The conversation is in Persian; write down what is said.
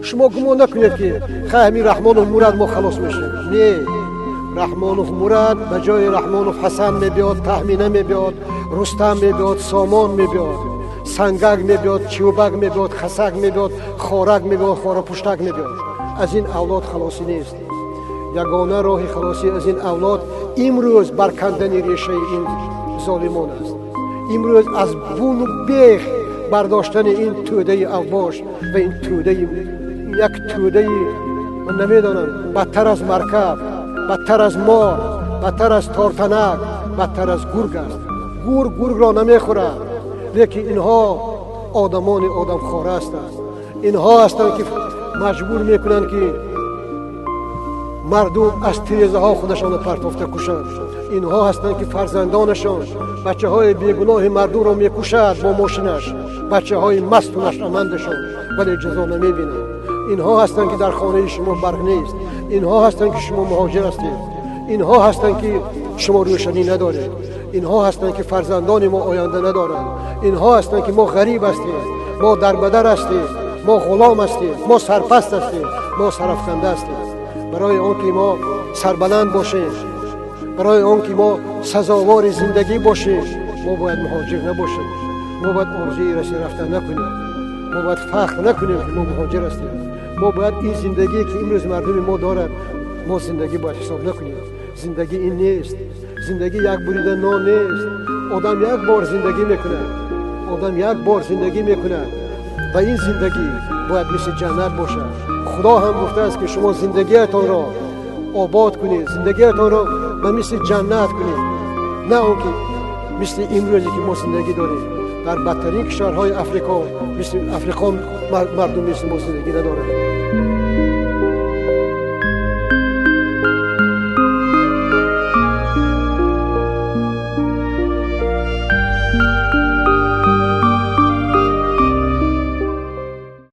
شما گمان نکنید که همین رحمانوف مراد ما خلاص میشیم. نه، رحمانوف مراد به جای رحمانوف حسن میبیاد، تهمینه میبیاد، رستم میبیاد، سامان میبیاد، سنگک میبیاد، چوبک میبیاد، خسک میبیاد، خارک میبیاد، خارا پشتک میبیاد. از این اولاد خلاصی نیست. یگانه راه خلاصی از این اولاد امروز برکندن ریشه این ظالمان است. امروز از بون و بیخ برداشتن این توده اوباش و این توده، یک توده من نمیدانم بدتر از مرکب، بدتر از مار، بدتر از تارتنک، بدتر از گرگ است. گرگ را نمیخورد، لیکن اینها آدمان آدم خواره هستند. اینها هستند که مجبور میکنند که مردم از تیزه ها خودشان پرتافته کشند. اینها هستند که فرزندانشان، بچه های بیگناه مردم را میکشند با ماشینش، بچه های مست و نشأمندشان، ولی جزا نمیبینند. اینها هستند که در خانه شما برق نیست. اینها هستند که شما مهاجر هستید. اینها هستند که شما روشنی ندارید. اینها هستند که فرزندان ما آینده ندارند. اینها هستند که ما غریب هستیم، ما دربدر هستیم، ما غلام هستیم، ما سرپست هستیم، ما سرافکنده هستیم. برای آن که ما سربلند باشیم، برای آن که ما سزاوار زندگی باشیم، ما باید مهاجر نباشیم. ما باید آرزوی رفتن نکنیم. ما باید فخر نکنیم که ما مهاجر هستیم. ما باید این زندگی که امروز مردم ما دارد، ما زندگی باید حساب نکنیم. زندگی این نیست. زندگی یک بریده نان نیست. آدم یک بار زندگی میکنه. آدم یک بار زندگی میکنه و این زندگی باید مثل جنت باشه. خدا هم گفته است که شما زندگیتان را آباد کنید، زندگیتان را به مثل جنت کنید، نه آنکه مثل امروزی که ما زندگی داریم. در بدترین کشورهای افریقا، مثل افریقا مردم مثل ما زندگی ندارند.